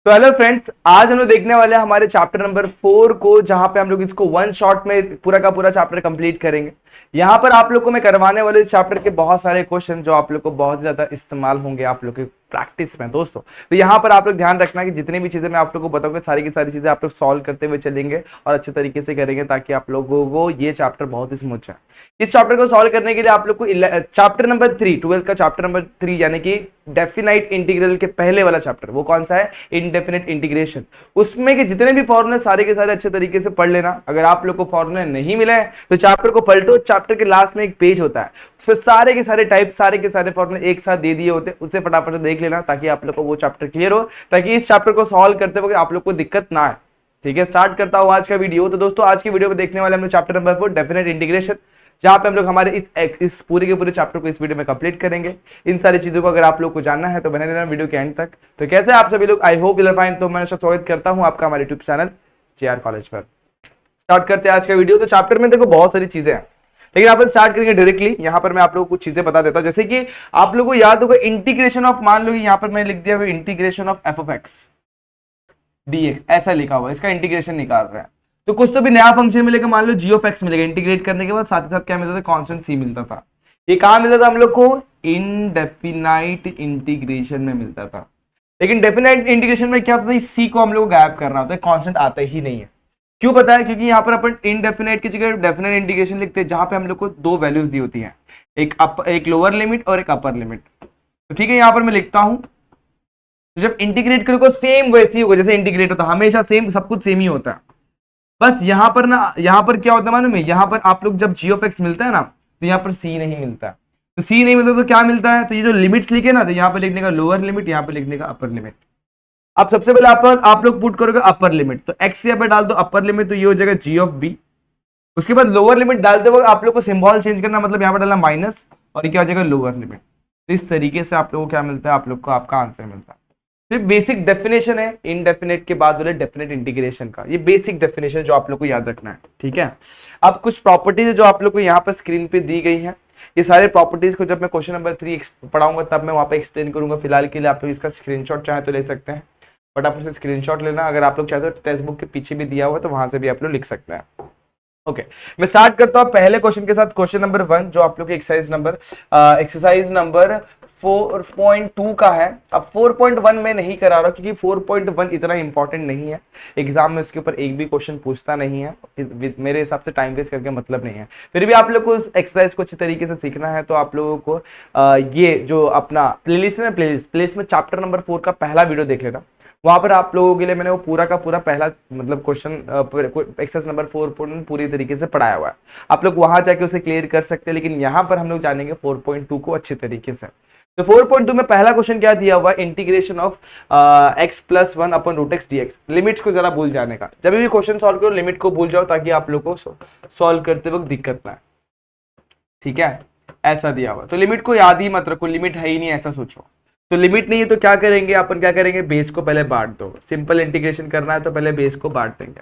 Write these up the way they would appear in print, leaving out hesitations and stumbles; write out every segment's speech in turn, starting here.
तो hello friends, आज हम लोग देखने वाले हैं हमारे चैप्टर नंबर 4 को, जहां पे हम लोग इसको वन शॉट में पूरा का पूरा चैप्टर कंप्लीट करेंगे। यहाँ पर आप लोग को मैं करवाने वाले इस चैप्टर के बहुत सारे क्वेश्चन जो आप लोग को बहुत ज्यादा इस्तेमाल होंगे आप लोग के प्रैक्टिस में दोस्तों। तो यहाँ पर आप लोग ध्यान रखना कि जितनी भी चीजें मैं आप लोग को बताऊंगा सारी की सारी चीजें आप लोग सॉल्व करते हुए चलेंगे और अच्छे तरीके से करेंगे, ताकि आप लोगों को ये चैप्टर बहुत ही स्मूथ जाए। इस चैप्टर को सॉल्व करने के लिए आप लोग को चैप्टर नंबर 3, 12 का चैप्टर नंबर 3 यानी कि डेफिनाइट इंटीग्रल के पहले वाला चैप्टर, वो कौन सा है? Indefinite integration. उसमें के जितने भी फॉर्मूले सारे के सारे अच्छे तरीके से पढ़ लेना। अगर आप लोग को फॉर्मूले नहीं मिले तो चैप्टर को पलटो, चैप्टर के लास्ट में एक पेज होता है, उसमें सारे के सारे टाइप सारे के सारे फॉर्मूले एक साथ दे दिए होते हैं, उससे फटाफट देख लेना ताकि आप लोग को वो चैप्टर क्लियर हो, ताकि इस चैप्टर को सॉल्व करते वक्त आप लोग को दिक्कत ना आए। ठीक है, स्टार्ट करता हूं आज का वीडियो। तो दोस्तों आज की वीडियो में देखने वाले हम लोग चैप्टर नंबर 4 डेफिनेट इंटीग्रेशन, जहां पे हम लोग हमारे इस पूरे के पूरे चैप्टर को इस वीडियो में कंप्लीट करेंगे। इन सारी चीजों को अगर आप लोग को जानना है तो बने रहना वीडियो के एंड तक। तो कैसे आप सभी लोग, I hope you are fine. तो मैं स्वागत करता हूं आपका हमारे यूट्यूब चैनल जेआर कॉलेज पर। स्टार्ट करते हैं आज का वीडियो। तो चैप्टर में देखो बहुत सारी चीजें हैं, लेकिन आप स्टार्ट करेंगे डायरेक्टली। यहाँ पर मैं आप लोगों को कुछ चीजें बता देता हूं, जैसे कि आप लोगों को याद होगा इंटीग्रेशन ऑफ, मान लो यहाँ पर मैंने लिख दिया integration of f of x dx, ऐसा लिखा हुआ, इसका इंटीग्रेशन निकाल रहा है। तो कुछ तो भी नया फंक्शन मिलेगा, मान लो जी ऑफ एक्स मिलेगा। इंटीग्रेट करने के बाद साथ ही साथ क्या मिलता था? कांस्टेंट सी मिलता था। ये कहां मिलता था हम लोग को? इनडेफिनाइट इंटीग्रेशन में मिलता था। लेकिन डेफिनाइट इंटीग्रेशन में क्या होता है? सी को हम लोग गायब करना होता है, कांस्टेंट आता ही नहीं है। क्यों पता है? क्योंकि यहाँ पर अपन इनडेफिनाइट की जगह डेफिनाइट इंटीग्रेशन लिखते हैं, जहां पे हम लोग को दो वैल्यूज दी होती हैं, एक लोअर लिमिट और एक अपर लिमिट। तो ठीक है, यहाँ पर मैं लिखता हूं, तो जब इंटीग्रेट करोगे सेम वैसे ही होगा जैसे इंटीग्रेट होता है, हमेशा सेम, सब कुछ सेम ही होता है। बस यहाँ पर ना, यहाँ पर क्या होता है मालूम है? यहाँ पर आप लोग जब जी ऑफ एक्स मिलता है ना, तो यहाँ पर सी नहीं मिलता। तो सी नहीं मिलता तो क्या मिलता है? तो ये जो लिमिट्स लिखे ना, तो यहाँ पर लिखने का लोअर लिमिट, यहाँ पर लिखने का अपर लिमिट। अब सबसे पहले आप लोग पुट करोगे अपर लिमिट, तो एक्स यहाँ पे डाल दो अपर लिमिट, तो ये हो जाएगा जी ऑफ बी। उसके बाद लोअर लिमिट डालते वक्त आप लोग को सिंबल चेंज करना, मतलब यहाँ पर डालना माइनस, और ये क्या हो जाएगा? Lower limit. तो इस तरीके से आप लोगों को क्या मिलता है? आप लोग को आपका आंसर मिलता है। तो बेसिक डेफिनेशन है इनडेफिनेट के बाद वाले डेफिनेट इंटीग्रेशन का, ये बेसिक डेफिनेशन जो आप लोग को याद रखना है। ठीक है, अब कुछ प्रॉपर्टीज जो आप लोग को यहाँ पर स्क्रीन पे दी गई है, ये सारे प्रॉपर्टीज को जब मैं क्वेश्चन नंबर 3 पढ़ाऊंगा तब मैं वहां पे एक्सप्लेन करूंगा। फिलहाल के लिए आप लोग इसका स्क्रीनशॉट चाहे तो ले सकते हैं, फटाफट से स्क्रीनशॉट लेना। अगर आप लोग चाहते हो टेक्स्ट बुक के पीछे भी दिया हुआ है तो वहां से भी आप लोग लिख सकते हैं। ओके, मैं स्टार्ट करता हूं पहले क्वेश्चन के साथ, क्वेश्चन नंबर 1 जो आप लोग एक्सरसाइज नंबर 4.2 का है। अब 4.1 में नहीं करा रहा क्योंकि 4.1 इतना इंपॉर्टेंट नहीं है, एग्जाम में इसके ऊपर एक भी क्वेश्चन पूछता नहीं है, मेरे हिसाब से टाइम वेस्ट करके मतलब नहीं है। फिर भी आप लोग को इस एक्सरसाइज को अच्छी तरीके से सीखना है, तो आप लोगों को ये जो अपना प्लेलिस्ट है ना, प्लेलिस्ट में चैप्टर नंबर 4 का पहला वीडियो देख लेना। वहां पर आप लोगों के लिए मैंने वो पूरा का पूरा पहला मतलब क्वेश्चन एक्सरसाइज नंबर 4 पूरी तरीके से पढ़ाया हुआ है, आप लोग वहां जाके उसे क्लियर कर सकते हैं। लेकिन यहाँ पर हम लोग जानेंगे 4.2 को अच्छे तरीके से। तो 4.2 में पहला क्वेश्चन क्या दिया हुआ है? इंटीग्रेशन ऑफ x + 1 अपन रूट एक्स dx। लिमिट्स को जरा भूल जाने का, जब भी क्वेश्चन सॉल्व करो लिमिट को भूल जाओ, ताकि आप लोग को सॉल्व करते वक्त दिक्कत ना आए। ठीक है, ऐसा दिया हुआ, तो लिमिट को याद ही मत रखो, लिमिट है ही नहीं ऐसा सोचो। तो लिमिट नहीं है तो क्या करेंगे अपन? क्या करेंगे? बेस को पहले बांट दो। सिंपल इंटीग्रेशन करना है तो पहले बेस को बांट देंगे।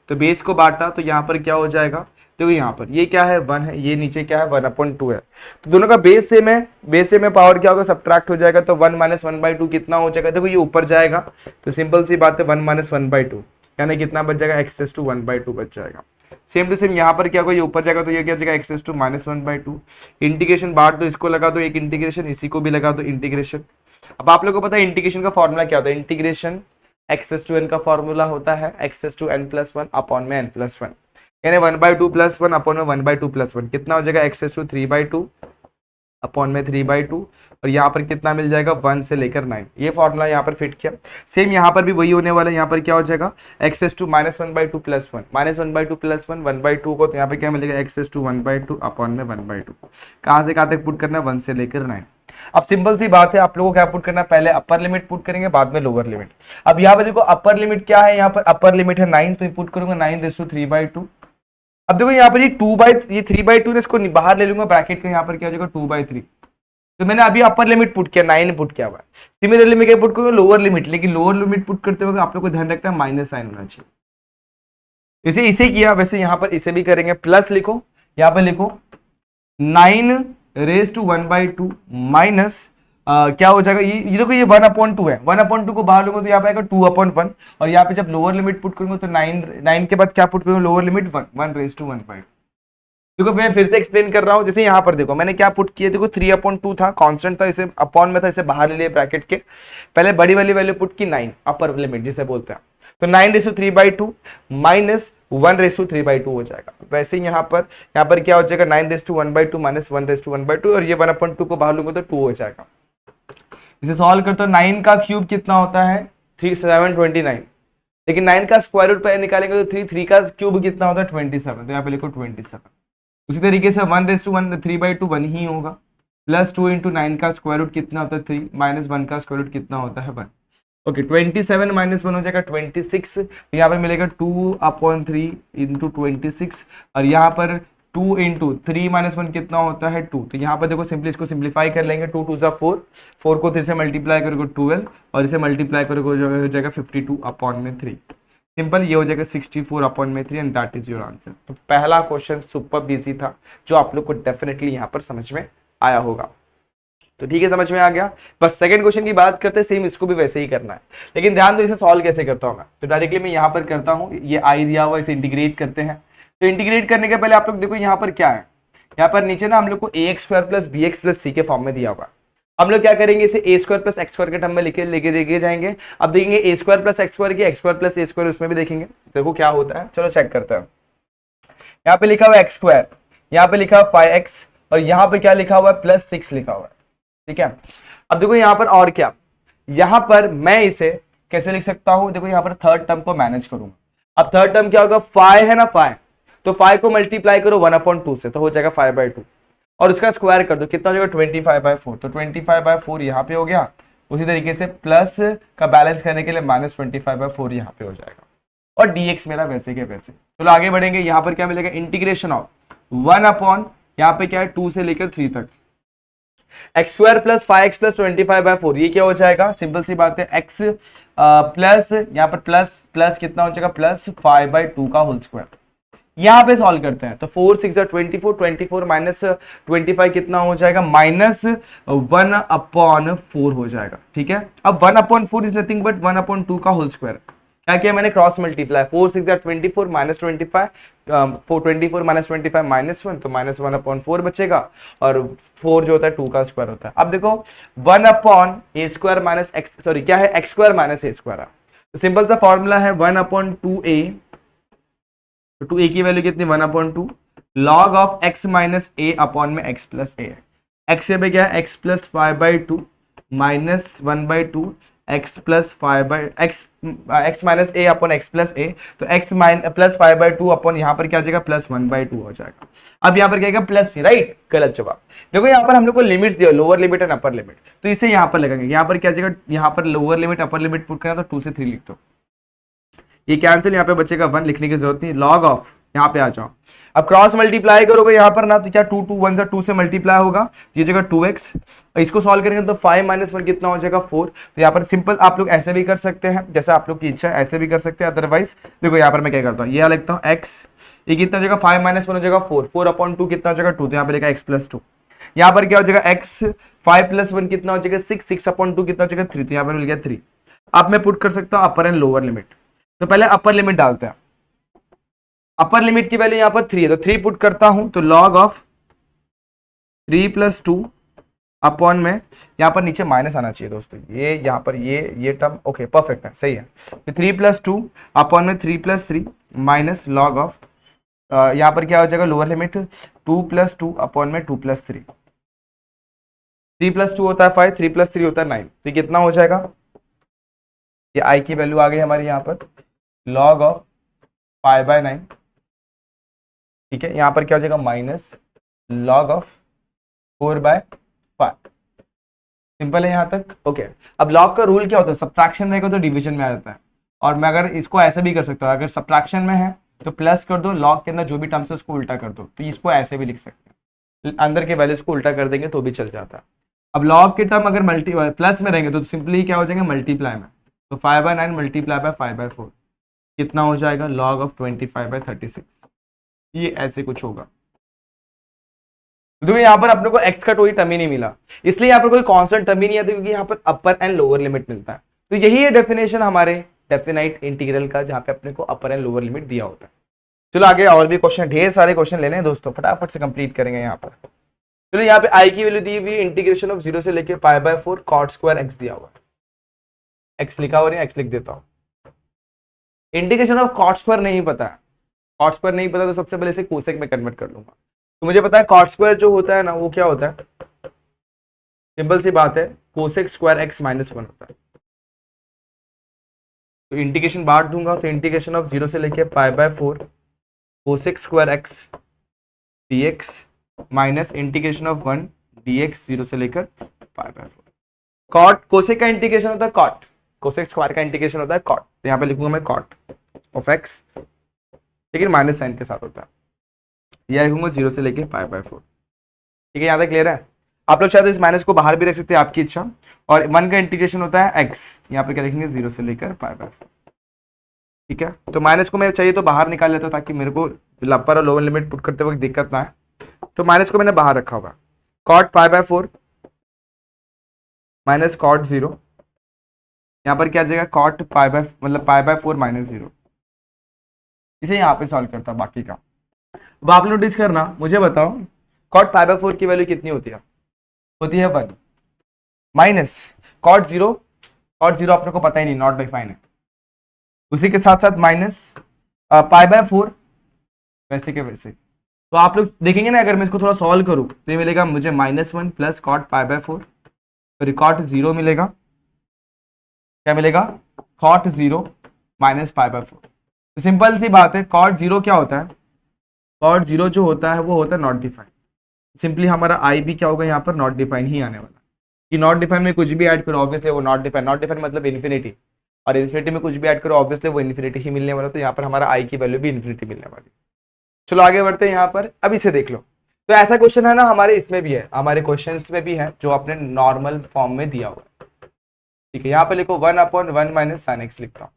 तो बेस को बांटा तो यहाँ पर क्या हो जाएगा? देखो यहाँ पर ये क्या है? 1 है, ये नीचे क्या है? 1/2 है। तो दोनों का बेस सेम है, बेस सेम है, पावर क्या होगा? सब्ट्रैक्ट हो जाएगा। तो 1 - 1/2 कितना हो जाएगा? देखो ये ऊपर जाएगा, तो सिंपल सी बात है 1 - 1/2 यानी कितना बच जाएगा? x⁻² 1/2 बच जाएगा। सेम टू सेम यहाँ पर क्या होगा? ये ऊपर जाएगा तो ये क्या हो जाएगा? x⁻² -1/2। इंटीग्रेशन बांट दो, इसको लगा दो एक इंटीग्रेशन, इसी को भी लगा दो इंटीग्रेशन। अब आप लोगों को पता है इंटीग्रेशन का फॉर्मूला क्या होता है? इंटीग्रेशन x⁻n का फॉर्मूला होता है x⁻n + 1 अपॉन में n + 1, यानी 1/2 + 1 अपॉन में 1/2 + 1 कितना हो जाएगा? x⁻³ अपॉन में 3/2, और यहाँ पर कितना मिल जाएगा? 1 से लेकर 9। ये फॉर्मूला यहाँ पर फिट किया। सेम यहाँ पर भी वही होने वाला है। यहाँ पर क्या हो जाएगा? x⁻² -1/2 + 1 -1/2 + 1 1/2 को, तो यहाँ पे क्या मिलेगा? x⁻² 1/2 अपॉन में 1/2। कहाँ से कहाँ तक पुट करना है? 1 से लेकर 9। अब सिंपल सी बात है, आप लोगों को क्या पुट करना है? पहले अपर लिमिट पुट करेंगे, बाद में लोअर लिमिट। अब यहाँ पे देखो अपर लिमिट क्या है? यहाँ पर अपर लिमिट है 9, तो पुट करूंगा 9⁻3/2। अब देखो यहाँ पर ये 3/2 ने इसको बाहर ले लूंगा ब्रैकेट के, यहाँ पर क्या हो जाएगा? 2/3। तो मैंने अभी अपर लिमिट पुट किया, 9 पुट किया हुआ है। सिमिलरली मैं क्या पुट करूंगा? Lower limit. लेकिन लोअर लिमिट पुट करते वक्त आप लोग को ध्यान रखना है माइनस साइन होना चाहिए। इसे किया, वैसे यहाँ पर इसे भी करेंगे। प्लस लिखो, यहाँ पर लिखो 9⁻1/2 - क्या हो जाएगा, ये देखो ये 1/2 है, 1/2 को बाहर लूंगा तो यहाँ पे आएगा 2/1, और यहाँ पे जब लोअर लिमिट पुट करूंगा तो 9 के बाद क्या पुट करूंगा, लोअर लिमिट 1 देखो मैं फिर से एक्सप्लेन कर रहा हूँ। जैसे यहाँ पर देखो मैंने क्या पुट किया, देखो 3/2 था, कांस्टेंट था, इसे अपॉन में था, इसे बाहर ले लिया ब्रैकेट के, पहले बड़ी वाली वैल्यू पुट की 9 अपर लिमिट जिसे बोलते हैं, तो 9/3/2 माइनस 1/3/2 हो जाएगा। वैसे ही यहाँ पर क्या हो जाएगा, 9/1/2 माइनस 1/1/2, और ये 1/2 को बाहर लूंगा तो 2 हो जाएगा। इसे सॉल्व करते हो, 9 का क्यूब कितना होता है 729, लेकिन 9 का स्क्वायर रूट पे निकालेंगे तो 3 का क्यूब कितना होता है 27, तो यहाँ पे लिखो 27। उसी तरीके से 1/3/2 1 ही होगा, प्लस 2 इंटू 9 का स्क्वायर रूट कितना होता है 3, माइनस 1 का स्क्वायर रूट कितना होता है 1। ओके 27 माइनस 1 हो जाएगा 26, तो यहाँ पर मिलेगा 2/3 इंटू 26, और यहाँ पर 2 इंटू 3 माइनस 1 कितना होता है 2, तो यहाँ पर देखो सिंपली इसको सिंप्लीफाई कर लेंगे, 2 2 4, 4 को 3 से मल्टीप्लाई करोगे 12, और इसे मल्टीप्लाई करोगे हो जाएगा 52/3। सिंपल, ये हो जाएगा 64/3 and that is your answer. तो पहला क्वेश्चन सुपर इजी था, जो आप लोग को डेफिनेटली यहाँ पर समझ में आया होगा। तो ठीक है, समझ में आ गया। बस सेकंड क्वेश्चन की बात करते हैं, सेम इसको भी वैसे ही करना है, लेकिन ध्यान दो इसे सॉल्व कैसे करता हूँ मैं। तो डायरेक्टली मैं यहाँ पर करता हूँ, ये आई दिया हुआ, इसे इंटीग्रेट करते हैं। तो इंटीग्रेट करने के पहले आप लोग देखो यहाँ पर क्या है, यहाँ पर नीचे ना हम लोग को ax² + bx + c के फॉर्म में दिया होगा। हम लोग क्या करेंगे, इसे a² + x² के टर्म में लेके जाएंगे। अब देखेंगे a² + x² की x² + a², उसमें भी देखेंगे, देखो क्या होता है। चलो चेक करते हैं। यहाँ पे लिखा हुआ x², यहाँ पे लिखा हुआ 5x, और यहाँ पे क्या लिखा हुआ है +6 लिखा हुआ है, ठीक है। अब देखो यहाँ पर और क्या, यहाँ पर मैं इसे कैसे लिख सकता हूँ, देखो यहाँ पर थर्ड टर्म को मैनेज करूंगा। अब थर्ड टर्म क्या होगा, 5 है ना 5, तो 5 को मल्टीप्लाई करो 1/2 से, तो हो जाएगा 5/2, और उसका स्क्वायर कर दो, कितना हो जाएगा 25/4, तो 25/4 यहाँ पे हो गया। उसी तरीके से प्लस का बैलेंस करने के लिए -25/4 यहाँ पे हो जाएगा, और dx मेरा वैसे के वैसे। चलो आगे बढ़ेंगे, यहाँ पर क्या मिलेगा, इंटीग्रेशन ऑफ 1 यहाँ पे क्या है 2 से लेकर 3 तक, x² + 5x + 25/4, ये क्या हो जाएगा, सिंपल सी बात है, x प्लस यहाँ पर प्लस कितना हो जाएगा +5/2 का होल स्क्वायर। यहाँ पे सॉल्व करते हैं, तो 4 6 24, 24 माइनस 25 कितना हो जाएगा, -1/4 हो जाएगा, ठीक है। अब 1/4 इज नथिंग बट 1/2 का होल स्क्वायर। क्या किया मैंने, क्रॉस मल्टीप्लाई, 4 6 24 माइनस 25, 24 माइनस 25 -1, तो -1/4 बचेगा, और 4 जो होता है 2 का स्क्वायर होता है। अब देखो 1/a² माइनस x, सॉरी क्या है, x² - a², तो सिंपल सा फॉर्मूला है 1/2a, तो 2a की वैल्यू कितनी 1/2 log of x minus a upon में x प्लस a, x पे क्या है x + 5/2 minus 1/2 x plus 5/x minus a upon x plus a, तो x प्लस 5/2 अपॉन यहाँ पर क्या आ जाएगा +1/2 हो जाएगा। अब यहाँ पर क्या आएगा प्लस c, राइट, गलत जवाब। देखो यहाँ पर हम लोग को लिमिट्स दिया, lower limit and upper limit, तो इसे यहाँ पर लगाएंगे। यहाँ पर क्या आ जाएगा, यहाँ पर lower limit upper limit put करना, तो 2 से 3 लिख दो, ये कैंसिल, यहाँ पे बचेगा 1, लिखने की जरूरत नहीं, लॉग ऑफ, यहाँ पे आ जाओ। अब क्रॉस मल्टीप्लाई करोगे यहाँ पर ना, तो क्या 2 2 1 से 2 से मल्टीप्लाई होगा, ये जगह 2x, इसको सॉल्व करेंगे तो 5 - 1 कितना हो जाएगा 4। तो यहाँ पर सिंपल आप लोग ऐसे भी कर सकते हैं, जैसे आप लोग की इच्छा है, ऐसे भी कर सकते हैं। अदरवाइज देखो यहाँ पर मैं क्या करता हूँ, ये लिखता हूँ x, ये कितना हो जाएगा 5 - 1 हो जाएगा 4, 4/2 कितना हो जाएगा 2, तो यहाँ पे लिखा x + 2। यहाँ पर क्या हो जाएगा x, 5 + 1 कितना हो जाएगा 6, 6/2 कितना हो जाएगा 3, तो यहाँ पर मिल गया 3। अब मैं पुट कर सकता हूँ अपर एंड लोअर लिमिट, तो पहले अपर लिमिट डालते हैं। अपर लिमिट की वैल्यू यहाँ पर 3 है, तो 3 पुट करता हूं, तो log ऑफ 3 + 2 अपॉन में, यहाँ पर नीचे माइनस आना चाहिए दोस्तों, ये यहाँ पर ये टर्म ओके परफेक्ट है, सही है। तो 3 + 2 अपॉन में 3 + 3 माइनस log ऑफ, यहाँ पर क्या हो जाएगा लोअर लिमिट 2 + 2 अपॉन में 2 + 3, 3 + 2 होता है 5, 3 + 3 होता है 9, तो कितना हो जाएगा, ये i की वैल्यू आ गई हमारी यहाँ पर log ऑफ 5/9, ठीक है। यहाँ पर क्या हो जाएगा माइनस log ऑफ 4/5, सिंपल है यहाँ तक, ओके। अब log का रूल क्या होता है, सब्ट्रैक्शन रहेगा तो डिवीजन में आ जाता है, और मैं अगर इसको ऐसे भी कर सकता हूँ, अगर सब्ट्रैक्शन में है तो प्लस कर दो, log के अंदर जो भी टर्म्स है उसको उल्टा कर दो, तो इसको ऐसे भी लिख सकते हैं, अंदर के वैल्यूज को उल्टा कर देंगे तो भी चल जाता है। अब log के टर्म अगर प्लस में रहेंगे तो सिंपली क्या हो जाएंगे मल्टीप्लाई में, तो 5/9 मल्टीप्लाई बाय 5/4 कितना हो जाएगा log ऑफ 25/36, ये ऐसे कुछ होगा। क्योंकि यहाँ पर अपने को एक्स का कोई टर्म ही नहीं मिला, इसलिए यहाँ पर कोई कांस्टेंट टर्म ही नहीं आता, क्योंकि यहाँ पर अपर एंड लोअर लिमिट मिलता है। तो यही है डेफिनेशन हमारे डेफिनाइट इंटीग्रल का, जहाँ पे अपने को अपर एंड लोअर लिमिट दिया होता है। चलो आगे और भी क्वेश्चन, ढेर सारे क्वेश्चन लेने हैं दोस्तों, फटाफट से कंप्लीट करेंगे यहाँ पर। चलो यहाँ पे आई की वैल्यू दी हुई, इंटीग्रेशन ऑफ 0 से लेके π/4 cot स्क्वायर एक्स दिया हुआ है, एक्स लिखा हुआ नहीं, एक्स लिख देता हूँ। इंटीग्रेशन ऑफ cot स्क्वायर नहीं पता है, cot स्क्वायर नहीं पता तो सबसे पहले इसे कोसेक में कन्वर्ट कर लूंगा। तो मुझे पता है cot स्क्वायर जो होता है ना वो क्या होता है, सिंपल सी बात है, कोसेक स्क्वायर एक्स -1 होता है। तो इंटीग्रेशन बांट दूंगा, तो इंटीग्रेशन ऑफ 0 से लेके π/4 cosec square x dx minus integration of 1 dx 0 से लेकर π/4। कॉट कोसेक का इंटीग्रेशन होता है कॉट, कोसेक स्क्वायर का इंटीग्रेशन होता है कॉट, तो यहाँ पे लिखूंगा मैं कॉट ऑफ एक्स, लेकिन माइनस साइन के साथ होता है। यह लिखूंगा 0 से लेके π/4। ठीक है, यहाँ तक क्लियर है? आप लोग शायद इस माइनस को बाहर भी रख सकते हैं, आपकी इच्छा। और 1 का इंटीग्रेशन होता है एक्स, यहाँ पे क्या लिखेंगे 0 से लेकर π/4। ठीक है, तो माइनस को मैं चाहिए तो बाहर निकाल लेता हूँ, ताकि मेरे को अपर और लोअर लिमिट पुट करते वक्त दिक्कत ना है। तो माइनस को मैंने बाहर रखा होगा, कॉट π/4 माइनस कॉट 0, यहाँ पर क्या आ जाएगा कॉट मतलब π/4 -0। इसे यहाँ पे सॉल्व करता हूँ बाकी का। अब आप नोटिस करना, मुझे बताओ कॉट π/4 की वैल्यू कितनी होती है? होती है 1 माइनस कॉट 0, कॉट 0 अपने को पता ही नहीं, नॉट डिफाइन है। उसी के साथ साथ माइनस π/4 वैसे के वैसे। तो आप लोग देखेंगे ना, अगर मैं इसको थोड़ा सॉल्व करूँ तो ये मिलेगा मुझे -1 प्लस कॉट π/4, तो कॉट 0 मिलेगा, क्या मिलेगा कॉट 0 माइनस π/4। तो सिंपल सी बात है, कॉट 0 क्या होता है, कॉट 0 जो होता है वो होता है नॉट डिफाइन। सिंपली हमारा आई भी क्या होगा यहाँ पर नॉट डिफाइन ही आने वाला, कि नॉट डिफाइन में कुछ भी ऐड करो ऑब्वियसली वो नॉट डिफाइन, नॉट डिफाइन मतलब इन्फिनिटी, और इन्फिनिटी में कुछ भी ऐड करो ऑब्वियसली वो इन्फिनिटी ही मिलने वाला। तो यहाँ पर हमारा आई की वैल्यू भी इन्फिनिटी मिलने वाली। चलो आगे बढ़ते हैं यहाँ पर, अब इसे देख लो। तो ऐसा क्वेश्चन है ना हमारे इसमें भी है, हमारे क्वेश्चंस में भी है, जो आपने नॉर्मल फॉर्म में दिया हुआ है। ठीक है, यहाँ पे लिखो 1/1 माइनस साइन एक्स लिखता हूँ।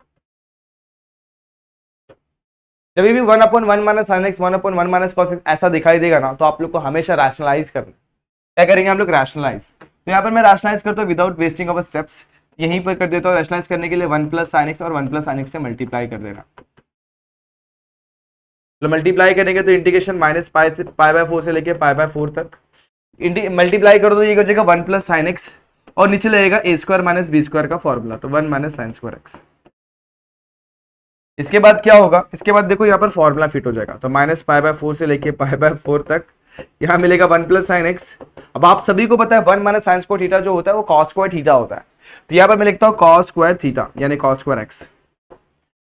जब भी 1/1 minus sine x 1/1 minus cos x ऐसा दिखाई देगा ना, तो आप लोग को हमेशा रैशनलाइज करना। क्या करेंगे हम लोग, रैशनलाइज। तो यहाँ पर मैं रैशनलाइज करता हूँ विदाउट वेस्टिंग ऑफ स्टेप्स, यहीं पर कर देता हूँ। रैशनलाइज करने के लिए 1 प्लस साइन एक्स और 1 प्लस साइन एक्स से मल्टीप्लाई कर देना। तो मल्टीप्लाई करेंगे तो इंटीग्रेशन माइनस पाई से π/4 से लेके π/4 तक मल्टीप्लाई कर दो, ये हो जाएगा 1 प्लस साइन एक्स और नीचे लगेगा a² माइनस b² का फॉर्मूला, तो 1 माइनस साइन स्क्वायर एक्स। इसके बाद क्या होगा, इसके बाद देखो यहाँ पर फॉर्मूला फिट हो जाएगा, तो माइनस π/4 से लेके π/4 तक यहाँ मिलेगा 1 प्लस साइन एक्स। अब आप सभी को पता है 1 माइनस साइन स्क्वायर थीटा जो होता है वो कॉस स्क्वायर थीटा होता है, तो यहाँ पर मैं लिखता हूँ कॉस स्क्वायर थीटा यानी कॉस स्क्वायर एक्स।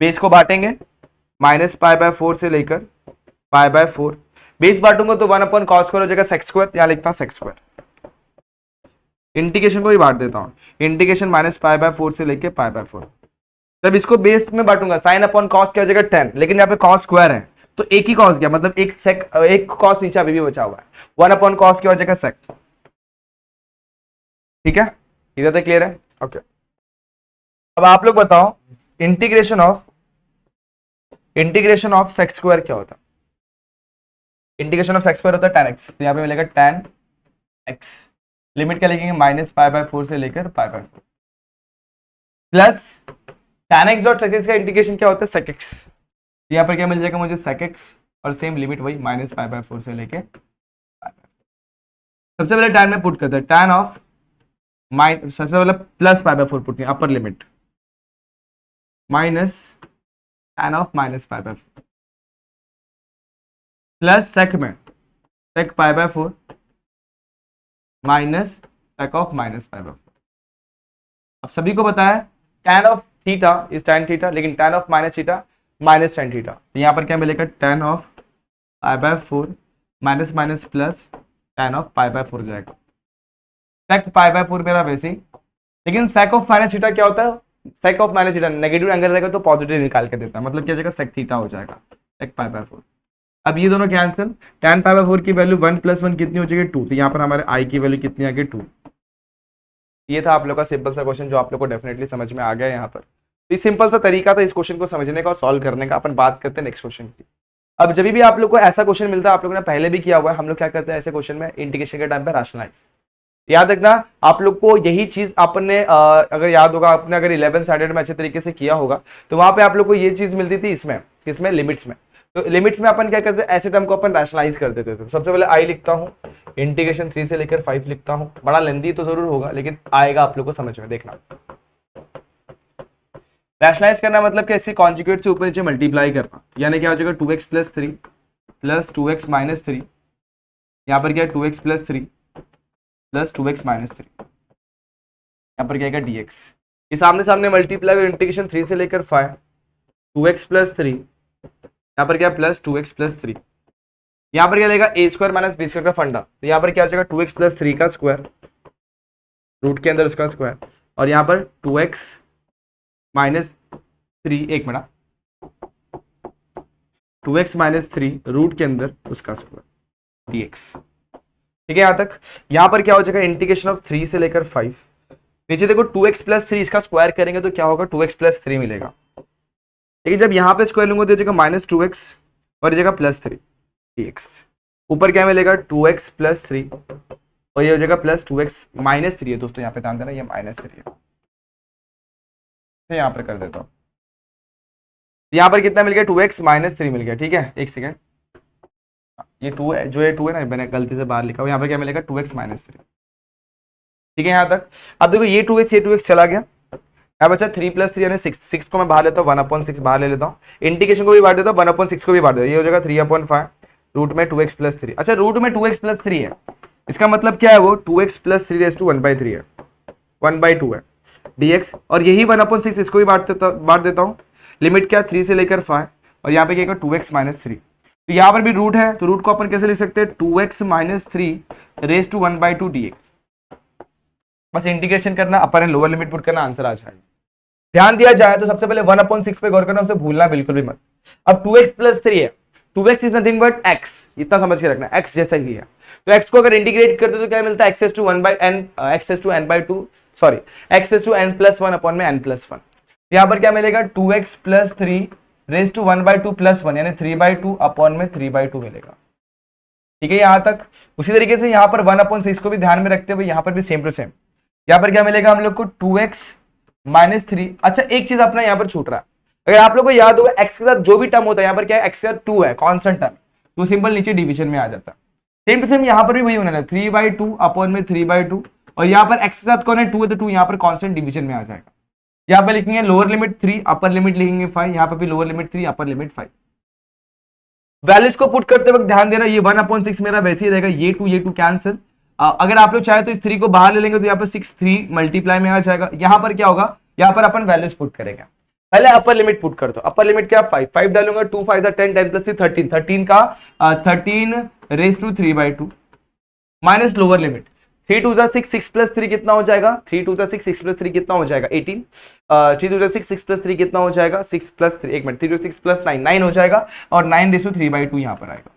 बेस को बांटेंगे माइनस π/4 से लेकर π/4, बेस बांटूंगा तो 1 कॉस स्क्वायर हो जाएगा सेक स्क्वायर, यहाँ लिखता हूँ सेक स्क्वायर। इंटीग्रेशन को भी बांट देता हूँ, इंटीग्रेशन माइनस π/4 से लेके π/4। जब इसको बेस में बांटूंगा साइन अपॉन कॉस क्या हो जाएगा 10, लेकिन यहाँ पे कॉस स्क्वायर है तो एक ही कॉस गया, मतलब एक कॉस नीचे अभी भी बचा हुआ है, 1 कॉस क्या हो जाएगा सेक। ठीक है, इधर तक क्लियर है? ओके, अब आप लोग बताओ इंटीग्रेशन ऑफ सेक स्क्वायर क्या होता है? इंटीग्रेशन ऑफ सेक स्क्वायर होता है tan x, तो यहाँ पे मिलेगा tan x, लिमिट क्या लिखेंगे माइनस π/4 से लेकर π/4 plus tan x dot sec x का इंटीग्रेशन क्या होता है sec x, यहाँ पर क्या मिल जाएगा मुझे sec x और सेम लिमिट वही माइनस π/4 से लेके सबसे पहले tan में पुट करते हैं, tan ऑफ सबसे पहले प्लस π/4 पुट किया upper limit minus tan of minus π/4 plus sec में sec π/4 minus sec of minus π/4। अब सभी को पता है tan of theta is tan theta, लेकिन tan of minus theta minus tan theta, तो यहाँ पर क्या मिलेगा tan of π/4 minus minus plus tan of π/4 हो जाएगा। sec π/4 मेरा वैसे ही, लेकिन sec ऑफ माइनस थीटा क्या होता है, sec of minus theta negative angle रहेगा तो पॉजिटिव निकाल के देता है, मतलब क्या हो जाएगा sec थीटा हो जाएगा sec π/4। अब ये दोनों कैंसिल, tan π/4 की वैल्यू 1 + 1 कितनी हो जाएगी 2, तो यहाँ पर हमारे i की वैल्यू कितनी आ गई 2। ये था आप लोग का सिंपल सा क्वेश्चन जो आप लोग को डेफिनेटली समझ में आ गया यहाँ पर। ये सिंपल सा तरीका था इस क्वेश्चन को समझने का और सॉल्व करने का। अपन बात करते हैं नेक्स्ट क्वेश्चन की। अब जब भी आप लोग को ऐसा क्वेश्चन मिलता है, आप लोगों ने पहले भी किया हुआ है, हम लोग क्या करते हैं ऐसे क्वेश्चन में इंटीग्रेशन के टाइम पे रैशनलाइज। याद रखना आप लोग को यही चीज आपने अगर याद होगा, आपने अगर 11 स्टैंडर्ड में अच्छे तरीके से किया होगा तो वहां पे आप लोग को ये चीज मिलती थी इसमें, किसमें, लिमिट्स में। तो लिमिट्स में अपन क्या करते हैं, ऐसे टर्म को अपन रैशनलाइज कर देते थे। सबसे पहले आई लिखता हूँ, इंटीग्रेशन 3 से लेकर 5 लिखता हूँ, बड़ा लेंदी तो जरूर होगा लेकिन आएगा आप लोग को समझ में, देखना। रैशनलाइज करना मतलब कि ऐसे कॉन्जुगेट से ऊपर नीचे मल्टीप्लाई करना, यानी क्या हो जाएगा 2x plus 3 plus 2x minus 3, यहाँ पर क्या है 2x plus 3 plus 2x minus 3, यहाँ पर क्या है dx। ये सामने सामने मल्टीप्लाई कर, इंटीग्रेशन 3 से लेकर 5, 2x प्लस 3, यहाँ पर क्या प्लस 2x प्लस 3, यहाँ पर क्या लेगा ए स्क्वायर माइनस बी स्क्वायर का फंडा, तो यहाँ पर क्या हो जाएगा 2x प्लस 3 का स्क्वायर, रूट के अंदर उसका स्क्वायर, और यहाँ पर 2x माइनस 3, एक मिनट, 2x माइनस 3 रूट के अंदर उसका स्क्वायर dx। ठीक है, यहां तक। यहां पर क्या हो जाएगा इंटीग्रेशन ऑफ 3 से लेकर 5, नीचे देखो 2x प्लस 3 इसका स्क्वायर करेंगे तो क्या होगा 2x प्लस 3 मिलेगा। लेकिन जब यहां पे स्क्वायर लूंगा तो जगह माइनस 2x और जगह प्लस 3 dx। ऊपर क्या मिलेगा 2x प्लस 3 और ये हो जाएगा प्लस 2x माइनस 3 है दोस्तों, यहाँ पे ध्यान देना ये माइनस 3 है। यहां पर कर देता हूं, यहां पर कितना मिल गया 2x माइनस 3 मिल गया। ठीक है, एक सेकेंड, ये 2 है, जो ये 2 है ना मैंने गलती से बाहर लिखा हुआ, यहाँ पर क्या मिलेगा 2x माइनस 3। ठीक है, यहां तक। अब देखो ये 2x चला गया, यहाँ बचा 3 प्लस 3 यानी 6, 6 को मैं बाहर लेता हूँ, 1/6 बाहर ले लेता हूँ, इंटीग्रेशन को भी बाहर देता हूँ, 1/6 को भी बाहर देता हूँ, ये हो जाएगा 3/5 रूट में 2x प्लस 3। अच्छा, रूट में 2x प्लस 3 है, इसका मतलब क्या है वो 2x प्लस 3 रेज़ टू 1/3 है, 1/2 है dx। और यही 1/6 इसको भी बांट देता हूँ, लिमिट क्या 3 से लेकर 5, और यहाँ पे क्या 2x माइनस 3, तो यहाँ पर भी रूट है तो रूट को अपन कैसे लिख सकते हैं 2x minus 3 raise to 1/2 dx। बस इंटीग्रेशन करना, अपन लोअर लिमिट पुट करना, आंसर आ जाएगा। ध्यान दिया जाए तो सबसे पहले 1/6 पे गौर करना, उसे भूलना बिल्कुल भी मत। अब 2x प्लस 3 है, 2x is nothing but x, इतना समझ के रखना, x जैसा ही है। तो x को अगर इंटीग्रेट करते तो क्या मिलता है x to n/2, sorry x to n+1 upon में n+1। यहाँ पर क्या मिलेगा 2x plus 3 raise to 1/2 plus 1 यानी 3/2 अपॉन में 3/2 मिलेगा। ठीक है, यहां तक। उसी तरीके से यहाँ पर 1/6 को भी ध्यान में रखते हुए यहाँ पर भी सेम टू सेम, यहाँ पर क्या मिलेगा हम लोग को 2x माइनस 3। अच्छा, एक चीज अपना यहाँ पर छूट रहा है, अगर आप लोग को याद होगा x के साथ जो भी टर्म होता है, यहाँ पर क्या है x के साथ 2 है कॉन्स्टेंट टर्म, तो सिंपल नीचे डिवीजन में आ जाता है। सेम टू सेम यहाँ पर भी वही होने लगा 3/2 अपॉन में 3/2, और यहाँ पर x के साथ कौन है 2 है तो 2 यहाँ पर कॉन्स्टेंट डिवीजन में आ जाएगा। यहाँ पर लिखेंगे लोअर लिमिट 3 अपर लिमिट लिखेंगे 5, यहाँ पर भी lower limit 3 upper limit 5। Values को पुट करते वक्त ध्यान देना, ये 1/6 मेरा वैसे ही रहेगा, ये 2 कैंसिल। अगर आप लोग चाहे तो इस 3 को बाहर ले लेंगे तो यहाँ पर 6 3 मल्टीप्लाई में आ जाएगा। यहाँ पर क्या होगा, यहाँ पर अपन वैल्यूज पुट करेंगे। पहले अपर लिमिट पुट कर दो, अपर लिमिट क्या 5 डालूंगा, 2 5 10 10 प्लस 13 13 का 13 raise to 3/2 minus lower limit 3 2 6 6 plus 3 कितना हो जाएगा, 3 2 6 6 प्लस 3 कितना हो जाएगा 18, 3 2 6 6 प्लस 3 कितना हो जाएगा 6 प्लस 3, एक मिनट 3 2 6 प्लस 9 9 हो जाएगा, और 9 रेज टू 3/2 यहाँ पर आएगा।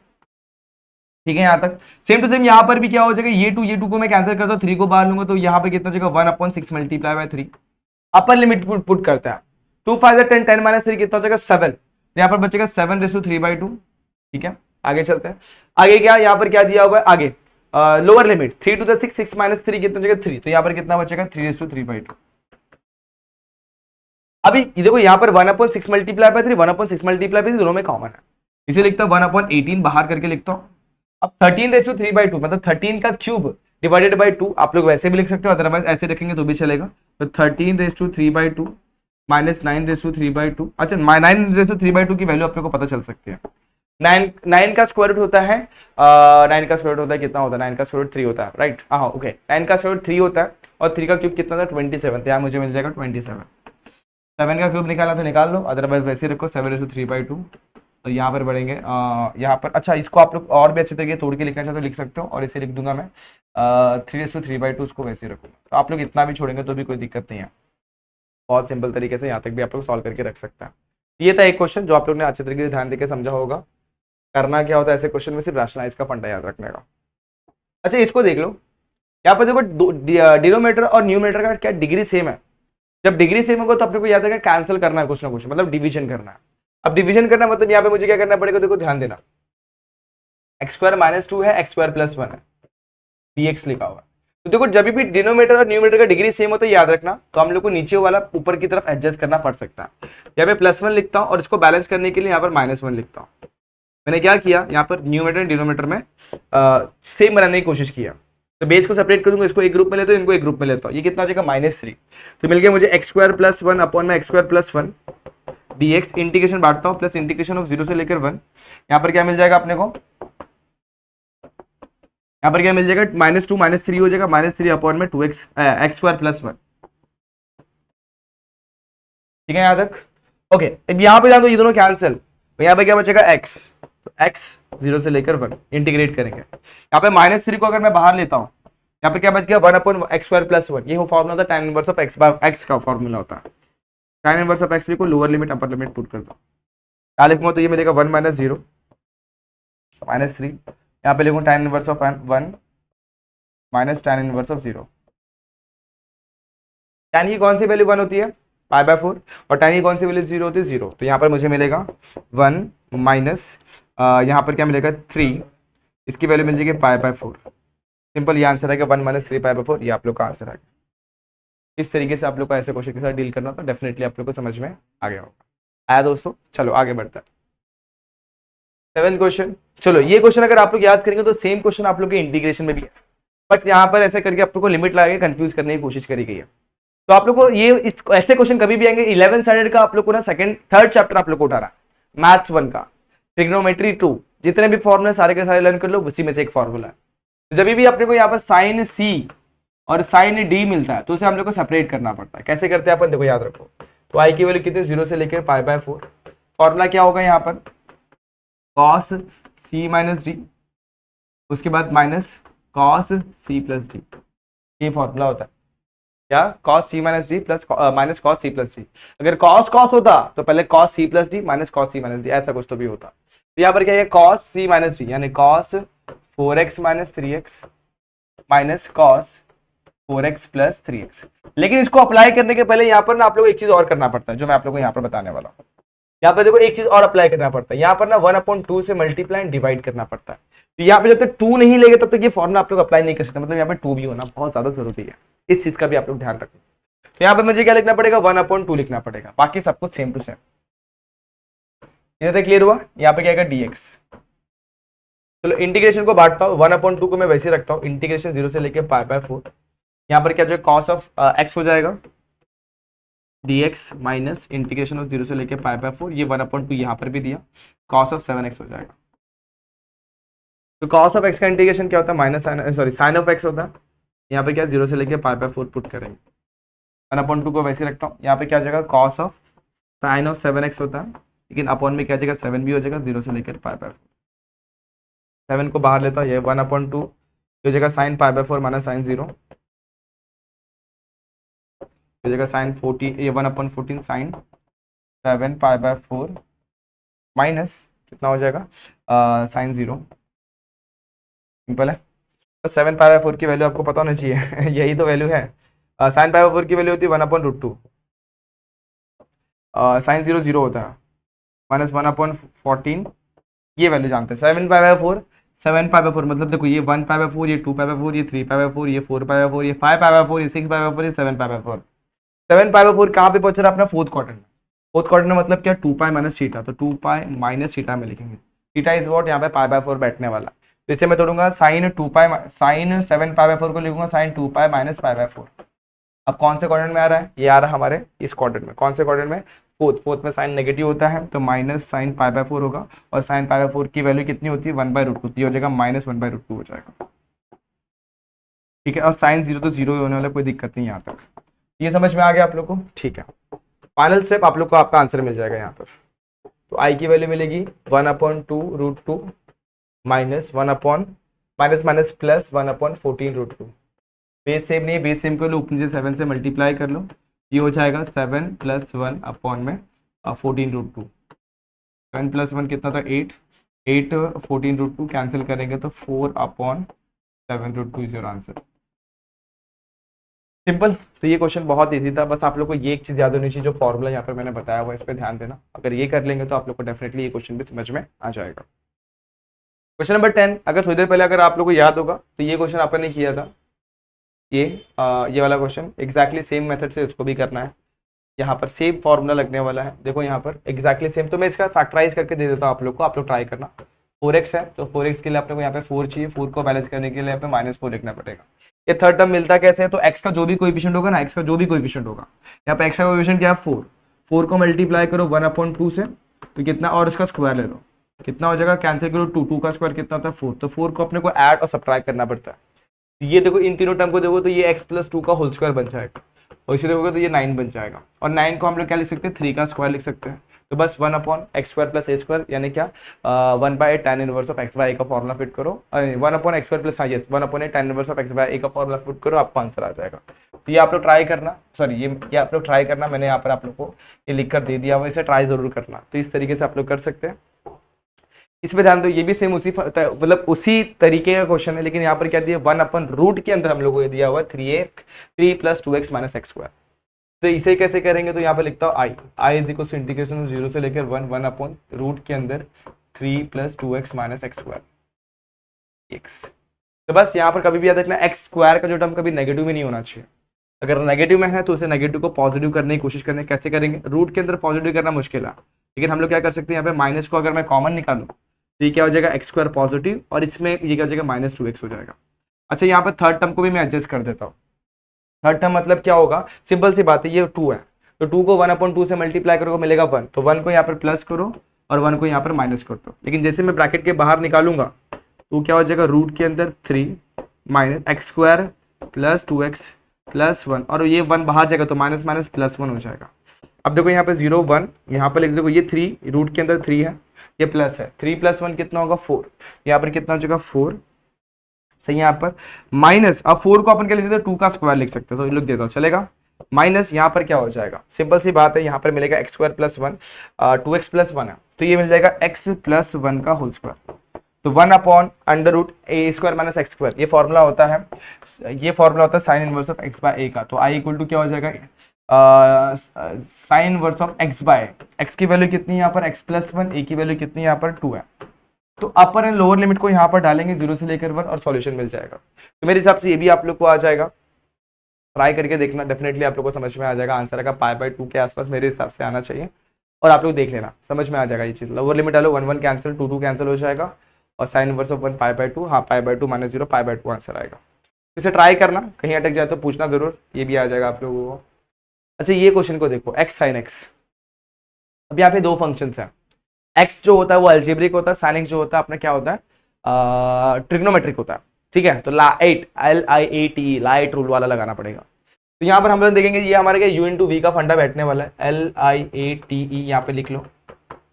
ठीक है, यहां तक। सेम टू सेम यहां पर भी क्या हो जाएगा, ये 2 को मैं कैंसिल करता हूं, 3 को बाहर लूंगा तो यहाँ पे कितना जाएगा 1/6 multiply by 3। Upper limit put करता है, 2 5 10 10 माइनस 3 कितना हो जाएगा 7, यहाँ पर बचेगा 7 रेज़ टू 3/2। ठीक है, आगे चलते हैं। आगे क्या, यहाँ पर क्या दिया हुआ है, आगे लोअर लिमिट 3 टू 6 6 माइनस 3 कितना हो जाएगा 3, तो यहाँ पर कितना बचेगा 3 रेज़ टू 3/2। अभी देखो यहाँ पर 1/6 मल्टीप्लाई बाय 3 1/6 मल्टीप्लाई बाय 3 दोनों में कॉमन है, इसे लिखता हूँ 1/18 बाहर करके लिखता हूँ। अब 13 रेज़ टू 3/2 मतलब 13 का क्यूब डिवाइडेड बाय 2, आप लोग वैसे भी लिख सकते हो, अदरवाइज ऐसे रखेंगे तो भी चलेगा। तो 13 raise to 3/2 minus 9 raise to 3/2। अच्छा, 9 रेज़ टू 3/2 की वैल्यू आप लोग को पता चल सकती है। 9 का स्क्वायर रूट होता है 9 का स्क्वायर रूट होता है कितना होता है, 9 का स्क्वायर रूट 3 होता है, राइट। हाँ ओके, 9 का स्क्वायर रूट 3 होता है, और 3 का क्यूब कितना था 27, तो यहाँ मुझे मिल जाएगा 27। 7 का क्यूब निकालना तो निकाल लो, अदरवाइज वैसे रखो 7 रेज़ टू 3/2। तो यहाँ पर बढ़ेंगे यहाँ पर। अच्छा, इसको आप लोग और भी अच्छे तरीके तोड़ के लिखना चाहते तो लिख सकते हो, और इसे लिख दूंगा मैं 3 रेज़ टू 3/2, उसको वैसे रखूंगा। तो आप लोग इतना भी छोड़ेंगे तो भी कोई दिक्कत नहीं है, बहुत सिंपल तरीके से यहाँ तक भी आप लोग सॉल्व करके रख सकते हैं। ये था एक क्वेश्चन जो आप लोग ने अच्छे तरीके से ध्यान देकर समझा होगा। करना क्या होता है ऐसे क्वेश्चन में, सिर्फ रैशनलाइज का फंडा याद रखने का। अच्छा, इसको देख लो, यहाँ पर देखो डिनोमिनेटर और न्यूमरेटर का क्या डिग्री सेम है। जब डिग्री सेम होगा तो अपने को याद रखना कैंसिल करना है कुछ ना कुछ, मतलब डिवीजन करना है। अब डिवीजन करना मतलब यहाँ पे मुझे क्या करना पड़ेगा, देखो ध्यान देना, एक्स स्क्वायर माइनस टू है, एक्स स्क्वायर प्लस वन है, dx लिखा हुआ है। तो देखो जब भी डिनोमीटर और न्यूमेटर का डिग्री सेम होता है याद रखना, तो हम लोग को नीचे वाला ऊपर की तरफ एडजस्ट करना पड़ सकता है। यहाँ पे प्लस वन लिखता हूँ और इसको बैलेंस करने के लिए यहाँ पर माइनस वन लिखता हूँ। मैंने क्या किया, यहाँ पर न्यूमेटर डिनोमीटर में सेम बनाने की कोशिश किया। तो बेस को सेपरेट कर दूंगा, इसको एक ग्रुप में लेता हूँ, इनको एक ग्रुप में लेता हूँ। ये कितना हो जाएगा -3। तो मिल गया मुझे x square plus one upon में x square plus one dx, integration बांटता हूँ, प्लस इंटीग्रेशन ऑफ 0 से लेकर 1। यहाँ पर क्या मिल जाएगा अपने को, यहाँ पर क्या मिल जाएगा, -2 -3 हो जाएगा, -3 अपॉन में 2x x square plus one. ठीक है यहाँ तक, ओके। अब यहाँ पे जान दो, ये दोनों कैंसिल, तो यहाँ पे क्या बचेगा x, तो x 0 से लेकर 1 इंटीग्रेट करेंगे। यहाँ पे -3 को अगर मैं बाहर लेता हूँ, यहाँ पे क्या बच गया 1 upon x square plus one. ये फॉर्मूला होता है tan inverse of x by x का फॉर्मूला होता है। tan इनवर्स ऑफ x को lower limit upper limit put कर दो, क्या लिखूंगा, तो ये मिलेगा 1 - 0 -3। यहाँ पे लिखूँ tan inverse of 1 minus tan inverse of 0। tan की कौन सी वैल्यू 1 होती है, π/4, और tan की कौन सी वैल्यू 0 होती है, 0। तो यहाँ पर मुझे मिलेगा 1 माइनस यहाँ पर क्या मिलेगा 3, इसकी वैल्यू मिल जाएगी π/4। सिंपल, ये आंसर है कि 1 - 3 π/4, ये आप लोग का आंसर है। इस तरीके से आप लोग को ऐसे क्वेश्चन के साथ डील करना, तो डेफिनेटली आप लोग को समझ में आ गया होगा। आया दोस्तों, चलो आगे बढ़ता है। 7th क्वेश्चन, चलो ये क्वेश्चन अगर आप लोग याद करेंगे तो सेम क्वेश्चन आप लोग के इंटीग्रेशन में भी है, बट यहाँ पर ऐसे करके आप लोग को लिमिट लगा के कंफ्यूज करने की कोशिश करी गई है। तो आप लोग को ये ऐसे क्वेश्चन कभी भी आएंगे 11th स्टैंडर्ड का, आप लोग को ना थर्ड चैप्टर आप लोग को उठाना, मैथ्स 1 का, ट्रिग्नोमेट्री 2, जितने भी फॉर्मूले सारे के सारे लर्न कर लो, उसी में से एक फॉर्मूला है। जब भी अपने को यहाँ पर साइन सी और साइन डी मिलता है, तो उसे हम लोग को सेपरेट करना पड़ता है। कैसे करते हैं अपन, देखो याद रखो, तो आई की वैल्यू कितनी, 0 से लेकर π/4। फॉर्मूला क्या होगा यहाँ पर, cos c माइनस डी, उसके बाद minus cos c plus D, ये फॉर्मूला होता है। क्या, cos c minus D plus minus cos c plus D. अगर cos होता तो पहले cos c plus D minus cos c minus D, ऐसा कुछ तो भी होता। तो यहाँ पर क्या है, cos c माइनस डी यानी cos 4x minus 3x minus cos 4x plus 3x। लेकिन इसको अप्लाई करने के पहले यहाँ पर ना आप लोग एक चीज और करना पड़ता है, जो मैं आप लोग को यहाँ पर बताने वाला हूँ। यहाँ पर देखो एक चीज और अप्लाई करना पड़ता है, यहाँ पर ना 1/2 से मल्टीप्लाई एंड डिवाइड करना पड़ता है। तो यहाँ पे जब तक 2 नहीं लेंगे तब तक ये फॉर्मूला आप लोग अप्लाई नहीं कर सकते, मतलब यहाँ पे 2 भी होना बहुत ज्यादा जरूरी है, इस चीज का भी आप लोग ध्यान रखें। तो यहाँ पे मुझे क्या लिखना पड़ेगा, 1/2 लिखना पड़ेगा, बाकी सब कुछ सेम टू सेम। क्लियर हुआ, यहाँ पे क्या है dx। चलो इंटीग्रेशन को बांटता हूँ, 1/2 को मैं वैसे रखता हूँ, इंटीग्रेशन 0 से लेकर π/4। यहाँ पर क्या जो cos ऑफ x हो जाएगा dx माइनस इंटीग्रेशन ऑफ 0 से लेकर π/4, ये 1/2 यहाँ पर भी दिया, cos ऑफ 7x हो जाएगा। तो cos ऑफ x का इंटीग्रेशन क्या होता है, माइनस साइन ऑफ x होता है। यहाँ पे क्या 0 से लेकर π/4 पुट करेंगे, 1/2 को वैसे रखता हूँ। यहाँ पे क्या जाएगा, cos of sine of 7x होता है, लेकिन अपॉन में क्या जाएगा 7 भी हो जाएगा, 0 से लेकर π/4। 7 को बाहर लेता हूँ, ये 1/2 हो जाएगा साइन π/4 माइनस साइन 0, हो जाएगा साइन 40, ये 1/14 साइन 7 π/4 माइनस कितना हो जाएगा साइन 0। सिंपल है, तो 7 π/4 की वैल्यू आपको पता होना चाहिए यही तो वैल्यू है। साइन π/4 की वैल्यू होती है 1/√2, साइन 0 0 होता है, माइनस 1/14, ये वैल्यू जानते हैं। 7 π/4 मतलब देखो ये 1 π/4, ये 2 π/4, ये 3 π/4, ये 4 π/4, ये 5 π/4, ये 6 π/4, ये 7 π/4। 7 π/4 कहाँ पे पहुंच रहा है, अपना फोर्थ क्वाड्रेंट में। फोर्थ क्वाड्रेंट में मतलब क्या, 2π माइनस थीटा, तो 2π माइनस थीटा में लिखेंगे, थीटा इज व्हाट, यहाँ पे π/4 बैठने वाला। तो इसे मैं तोड़ूंगा, साइन 7 π/4 को लिखूंगा साइन 2π माइनस π/4। अब कौन से क्वाड्रेंट में आ रहा है, ये आ रहा है हमारे इस क्वाड्रेंट में। कौन से क्वाड्रेंट में, फोर्थ में साइन नेगेटिव होता है, तो माइनस साइन π/4 होगा, और साइन π/4 की वैल्यू कितनी होती है 1/√2, हो जाएगा माइनस 1/√2 हो जाएगा। ठीक है, और साइन 0 तो 0 होने वाला, कोई दिक्कत नहीं यहाँ तक। ये समझ में आ गया आप लोग को, ठीक है। फाइनल स्टेप आप लोग को आपका आंसर मिल जाएगा यहाँ पर। तो आई की वैल्यू मिलेगी 1/2√2 minus 1 minus minus plus 1/14√2। Base same नहीं है, बेस सेम कर लो, ऊपर से 7 से मल्टीप्लाई कर लो, ये हो जाएगा 7 + 1 अपॉन में 14√2। 7 + 1 कितना था 8, 8 14√2 कैंसिल करेंगे तो 4/7√2 इज योर आंसर। सिंपल। तो ये क्वेश्चन बहुत इजी था, बस आप लोग को ये एक चीज याद होनी चाहिए, जो फॉर्मूला यहाँ पर मैंने बताया हुआ है, इस पर ध्यान देना। अगर ये कर लेंगे तो आप लोग को डेफिनेटली ये क्वेश्चन भी समझ में आ जाएगा। क्वेश्चन नंबर 10, अगर थोड़ी देर पहले अगर आप लोग को याद होगा तो ये क्वेश्चन आपने नहीं किया था, ये वाला क्वेश्चन एग्जैक्टली सेम मेथड से इसको भी करना है। यहाँ पर सेम फॉर्मूला लगने वाला है, देखो यहाँ पर एग्जैक्टली सेम। तो मैं इसका फैक्टराइज करके दे देता हूँ आप लोग को, आप लोग ट्राई करना। 4x है तो 4x के लिए अपने को यहाँ पे 4 चाहिए, 4 को बैलेंस करने के लिए यहाँ पे -4 लिखना पड़ेगा। ये थर्ड टर्म मिलता कैसे है, तो x का जो भी कोएफिशिएंट होगा ना, x का जो भी कोएफिशिएंट होगा, यहाँ पे x का कोएफिशिएंट क्या है 4, 4 को मल्टीप्लाई करो 1/2 से, तो कितना, और इसका स्क्वायर ले लो, कितना हो जाएगा, कैंसिल करो 2, 2 का स्क्वायर कितना होता है 4, तो 4 को अपने को ऐड और सब्ट्रैक्ट करना पड़ता है। ये देखो इन तीनों टर्म को देखो तो ये x+2 का होल स्क्वायर बन जाएगा, और इसे देखोगे तो ये 9 बन जाएगा, और 9 को हम लोग क्या लिख सकते हैं, 3 का स्क्वायर लिख सकते हैं। तो बस 1/x² + a² यानी क्या 1/8 tan इनवर्स ऑफ x/a का फॉर्मूला फिट करो, 1/x² + yes 1/8 tan inverse of x/a का फॉर्मूला फिट करो, आपको आंसर आ जाएगा। तो ये आप लोग ट्राई करना, सॉरी ये आप लोग ट्राई करना, मैंने यहाँ पर आप लोग को ये लिख कर दे दिया हुआ, इसे ट्राई जरूर करना। तो इस तरीके से आप लोग कर सकते हैं, इस पे ध्यान दो। ये भी सेम उसी मतलब उसी तरीके का क्वेश्चन है, लेकिन यहाँ पर क्या दिया, 1/रूट के अंदर हम लोग को ये दिया हुआ है 3 + 2x - x²। तो इसे कैसे करेंगे, तो यहाँ पे लिखता हूँ i = इंटीग्रेशन 0 से लेकर 1/रूट के अंदर 3 + 2x - x²। तो बस यहाँ पर कभी भी याद रखना, x² का जो टर्म कभी नेगेटिव में नहीं होना चाहिए। अगर नेगेटिव में है तो उसे नेगेटिव को पॉजिटिव करने की कोशिश करने, कैसे करेंगे, रूट के अंदर पॉजिटिव करना मुश्किल है, लेकिन हम लोग क्या कर सकते हैं, यहाँ पे माइनस को अगर मैं कॉमन निकालूं तो ये क्या हो जाएगा, x² पॉजिटिव, और इसमें ये क्या हो जाएगा, -2x हो जाएगा। अच्छा, यहाँ पे थर्ड टर्म को भी मैं एडजस्ट कर देता हूँ। थर्ड टर्म मतलब क्या होगा, सिंपल सी बात है, ये 2 है तो 2 को 1/2 से मल्टीप्लाई करोगे मिलेगा 1, तो 1 को यहाँ पर प्लस करो और 1 को यहाँ पर माइनस कर दो। लेकिन जैसे मैं ब्रैकेट के बाहर निकालूंगा तो क्या हो जाएगा, रूट के अंदर 3 - x² + 2x + 1, और ये 1 बाहर जाएगा तो माइनस माइनस +1 हो जाएगा। अब देखो यहाँ पे 0 1 यहाँ पर लिख देखो, ये 3 रूट के अंदर 3 है, ये प्लस है, 3 + 1 कितना होगा 4, यहाँ पर कितना हो जाएगा 4, सही। यहाँ पर माइनस, अब 4 को अपन क्या लिख सकते हैं, 2 का स्क्वायर लिख सकते हैं, तो लिख देता हूँ चलेगा। माइनस यहाँ पर क्या हो जाएगा, सिंपल सी बात है, यहाँ पर मिलेगा x² + 1, 2x + 1 है तो ये मिल जाएगा x + 1 का होल स्क्वायर। तो 1/√a² - x², ये फॉर्मूला होता है, ये फॉर्मूला होता है साइन इनवर्स ऑफ x/a का। तो i = क्या हो जाएगा, sine inverse of x/a, x की वैल्यू कितनी है यहाँ पर x + 1, a की वैल्यू कितनी है यहाँ पर 2 है। तो अपर एंड लोअर लिमिट को यहाँ पर डालेंगे 0 से लेकर 1 और सॉल्यूशन मिल जाएगा। तो मेरे हिसाब से ये भी आप लोग को आ जाएगा, ट्राई करके देखना, डेफिनेटली आप लोग को समझ में आ जाएगा। आंसर आएगा π/2 के आसपास मेरे हिसाब से आना चाहिए, और आप लोग देख लेना समझ में आ जाएगा ये चीज़। लोअर लिमिट डालो 1 1 कैंसिल, 2 2 कैंसिल हो जाएगा, और साइन इनवर्स ऑफ 1 π/2, हाँ π/2 - 0 π/2 आंसर आएगा। इसे ट्राई करना, कहीं अटक जाए तो पूछना जरूर, ये भी आ जाएगा आप लोगों को। अच्छा, ये क्वेश्चन को देखो, x sin x। अब यहाँ पे दो फंक्शंस हैं, x जो होता है वो अलजेब्रिक होता है, sin x जो होता है अपना क्या होता है, ट्रिग्नोमेट्रिक होता है, ठीक है। तो LIATE लाइट रूल वाला लगाना पड़ेगा। तो यहाँ पर हम लोग देखेंगे, ये हमारे क्या u × v का फंडा बैठने वाला है, LIATE यहाँ पे लिख लो।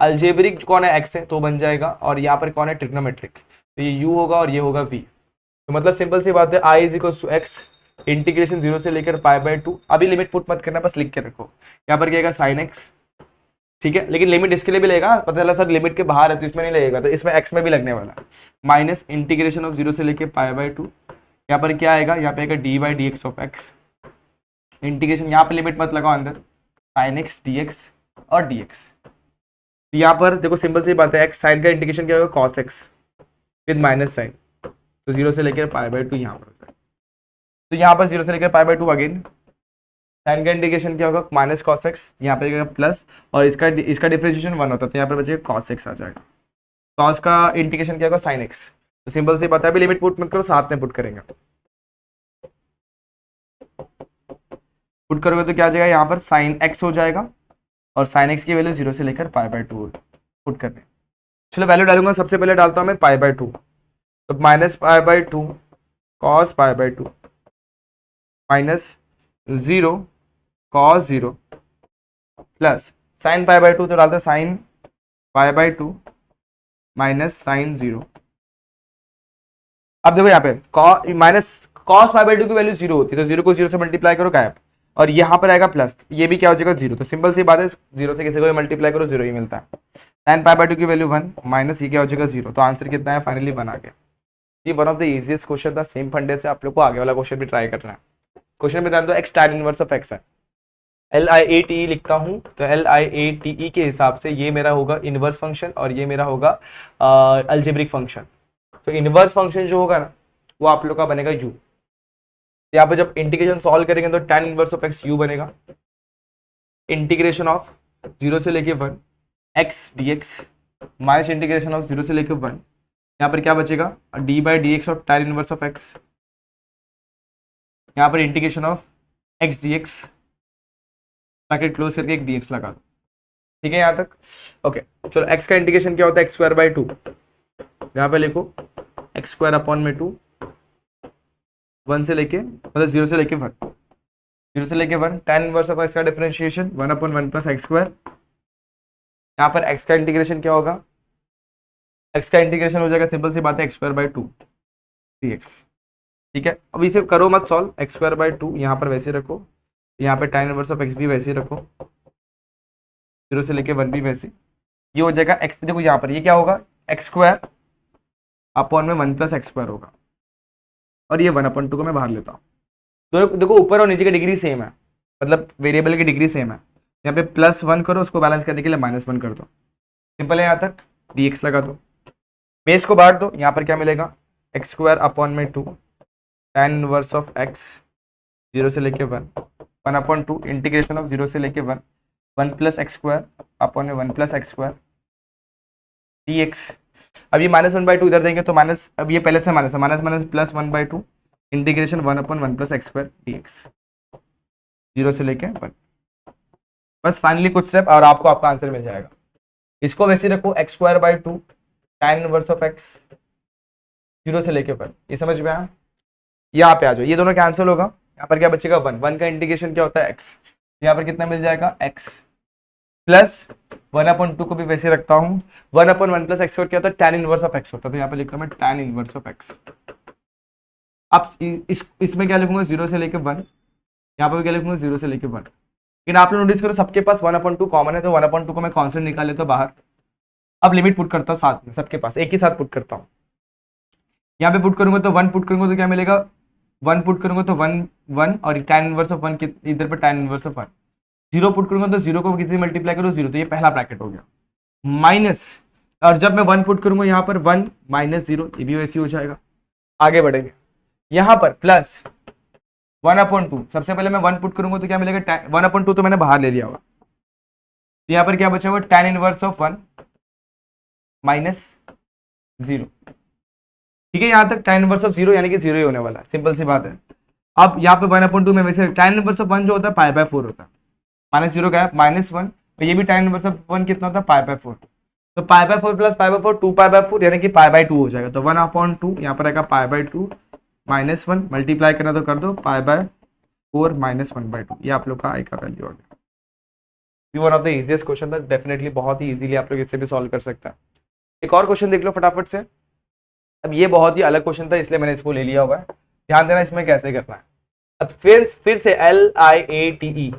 अलजेब्रिक कौन है, x है तो बन जाएगा, और यहाँ पर कौन है, ट्रिग्नोमेट्रिक, तो ये u होगा और ये होगा v। तो मतलब सिंपल सी बात है, i = x इंटीग्रेशन 0 से लेकर π/2, अभी लिमिट पुट मत करना, बस लिख के रखो। यहाँ पर क्या आएगा sin x, ठीक है, लेकिन लिमिट इसके लिए भी लगेगा, पता चला सर लिमिट के बाहर है तो इसमें नहीं लगेगा, तो इसमें x में भी लगने वाला है, माइनस इंटीग्रेशन ऑफ 0 से लेके π/2। यहाँ पर क्या आएगा, यहाँ पे आएगा dy/dx ऑफ x, इंटीग्रेशन यहाँ पे लिमिट मत लगाओ अंदर, sin x dx और dx। यहाँ पर देखो सिंपल सी बात है, x साइन का इंटीग्रेशन क्या होगा, cos x with minus sine, तो 0 से लेकर π/2 यहाँ पर होता है। तो यहाँ पर 0 से लेकर π/2 अगेन साइन का इंटीग्रेशन क्या होगा, -cos x, यहाँ पे प्लस, और इसका डिफरेंशिएशन 1 होता है, तो यहाँ पर बचेगा cos x आ जाएगा। cos का इंटीग्रेशन क्या होगा, sin x। तो सिंपल सी बात है, अभी लिमिट पुट मत करो, साथ में पुट करेंगे। पुट करोगे तो क्या आ जाएगा, यहाँ पर sin x हो जाएगा, और sin x की वैल्यू 0 से लेकर π/2 पुट करने। चलो वैल्यू डालूंगा, सबसे पहले डालता हूँ मैं π/2, तो -π/2 cos π/2 -0 cos 0 प्लस sin π/2, तो डालते sin π/2 माइनस sin 0। अब देखो यहाँ पे cos π/2 की वैल्यू 0 होती है, तो 0 को 0 से मल्टीप्लाई करो गायब, और यहाँ पर आएगा प्लस, ये भी क्या हो जाएगा 0। तो सिंपल सी बात है, 0 से किसी को भी मल्टीप्लाई करो 0 ही मिलता है। sin π/2 की वैल्यू 1 माइनस ये क्या हो जाएगा 0, तो आंसर कितना है, फाइनली 1 आ गया। ये one of the easiest question था, सेम फंडे से आप लोग को आगे वाला क्वेश्चन भी ट्राई करना है। क्वेश्चन में ध्यान दो, x tan inverse of x है, LIATE लिखता हूं तो LIATE के हिसाब से ये मेरा होगा इनवर्स फंक्शन और ये मेरा होगा अल्जेब्रिक फंक्शन। तो इनवर्स फंक्शन जो होगा ना वो आप लोग का बनेगा u। यहाँ पे जब इंटीग्रेशन सॉल्व करेंगे तो tan inverse of x u बनेगा, इंटीग्रेशन ऑफ 0 से लेके 1 x dx minus integration of 0 से लेके 1, यहाँ पर क्या बचेगा d/dx of tan inverse of x, यहाँ पर integration of x dx bracket close करके एक dx लगा दो। ठीक है यहाँ तक? ओके चलो, x का इंटीग्रेशन क्या होता है x²/2, यहाँ पे लिखो x²/2 1 से लेके मतलब 0 से लेके 1, 0 से लेके 1 tan इनवर्स ऑफ x का डिफरेंशिएशन 1/1 + x²। यहाँ पर x का इंटीग्रेशन क्या होगा, x का इंटीग्रेशन हो जाएगा, सिंपल सी बात है x²/2 dx। ठीक है, अब इसे करो मत सॉल्व, x²/2 यहाँ पर वैसे रखो, यहाँ पे tan इनवर्स ऑफ x भी वैसे रखो, 0 से लेके 1 भी वैसे, ये हो जाएगा x। देखो यहाँ पर ये क्या होगा x²/1 + x² होगा, और ये 1/2 को मैं बाहर लेता हूँ। तो देखो ऊपर और नीचे की डिग्री सेम है, मतलब वेरिएबल की डिग्री सेम है। यहाँ पे +1 करो, उसको बैलेंस करने के लिए -1 कर दो, सिंपल है यहाँ तक। dx लगा दो, बेस को बांट दो, यहाँ पर क्या मिलेगा x²/2 tan inverse of x 0 से लेके 1 1/2 इंटीग्रेशन ऑफ 0 से लेके 1 1 + x²/1 + x² dx। अब ये -1/2 इधर देंगे तो माइनस, अब ये पहले से माइनस है, माइनस +1/2 इंटीग्रेशन 1/1 + x² dx 0 से लेके 1। बस फाइनली कुछ स्टेप और आपको आपका आंसर मिल जाएगा। इसको वैसे रखो x²/2 tan inverse of x 0 से लेके 1, ये समझ में आया? यहाँ पे आ जाओ, ये दोनों कैंसिल होगा, यहाँ पर क्या बचेगा 1, 1 का इंटीग्रेशन क्या होता है x, यहाँ पर कितना मिल जाएगा x प्लस 1/2 को भी वैसे रखता हूँ, 1/1 + x² क्या होता है tan इनवर्स ऑफ x होता है, तो यहाँ पे लिखता हूँ मैं tan इनवर्स ऑफ x। अब इसमें क्या लिखूंगा 0 से लेके 1, यहाँ पर क्या लिखूंगा 0 से लेके 1। लेकिन आप लोग नोटिस करो सबके पास 1/2 कॉमन है, तो 1/2 को मैं कांस्टेंट निकाल लेता हूँ बाहर। अब लिमिट पुट करता हूँ साथ में, सबके पास एक ही साथ पुट करता हूँ। यहाँ पे पुट करूंगा तो 1 पुट करूंगा तो क्या मिलेगा, 1 पुट करूंगा तो 1 1 और tan इनवर्स ऑफ 1 इधर पर tan इनवर्स ऑफ 1, 0 पुट करूंगा तो 0 को किसी से मल्टीप्लाई करो 0, तो ये पहला ब्रैकेट हो गया माइनस, और जब मैं 1 पुट करूंगा यहाँ पर 1 - 0, ये भी वैसे हो जाएगा। आगे बढ़ेंगे, यहाँ पर प्लस 1/2, सबसे पहले मैं 1 पुट करूंगा तो क्या मिलेगा 1/2 तो मैंने बाहर ले लिया हुआ, तो यहाँ पर क्या बचा हुआ tan इनवर्स ऑफ 1 - 0। ठीक है, यहाँ तक tan इनवर्स ऑफ 0 यानी कि 0 ही होने वाला है, सिंपल सी बात है। अब यहाँ पे 1/2 में वैसे tan इनवर्स ऑफ 1 जो होता है π/4 होता है, -0 का है -1, तो ये भी tan इनवर्स ऑफ 1 कितना होता है π/4, तो π/4 + π/4 2π/4 यानी कि π/2 हो जाएगा, तो 1/2 यहाँ पर आएगा π/2 -1, मल्टीप्लाई करना तो कर दो π/4 -1/2, ये आप लोग का आई का वैल्यू हो गया। ये one of the easiest question था, डेफिनेटली बहुत ही इजीली आप लोग इससे भी सॉल्व कर सकते हैं। एक और क्वेश्चन देख लो फटाफट से। अब ये बहुत ही अलग क्वेश्चन था इसलिए मैंने इसको ले लिया हुआ है, ध्यान देना इसमें कैसे करना है। अब फिर से LIATE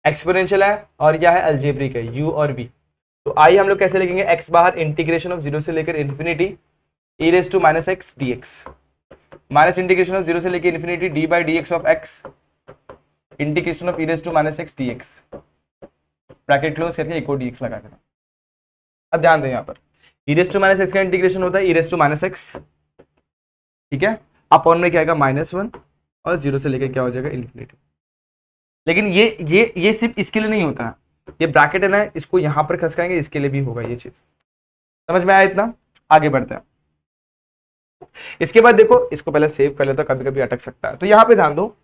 एक्सपोनेंशियल है और क्या है अल्जेब्रिक है, u और v। तो आई हम लोग कैसे लिखेंगे, x बाहर इंटीग्रेशन ऑफ 0 से लेकर infinity e⁻x dx minus integration of 0 से लेकर infinity d/dx of x integration of e⁻x dx bracket close करके एक और dx लगा देना। अब ध्यान दें यहाँ पर e⁻x का इंटीग्रेशन होता है e⁻x, ठीक है, अपॉन में क्या आएगा -1 और 0 से लेकर क्या हो जाएगा इन्फिनिटी। लेकिन ये सिर्फ इसके लिए नहीं होता है, ये ब्रैकेट है ना, इसको यहाँ पर खसकाएंगे, इसके लिए भी होगा ये चीज, समझ में आया इतना? आगे बढ़ते हैं। इसके बाद देखो, इसको पहले सेव कर लेता, कभी कभी अटक सकता है, तो यहाँ पे ध्यान दो।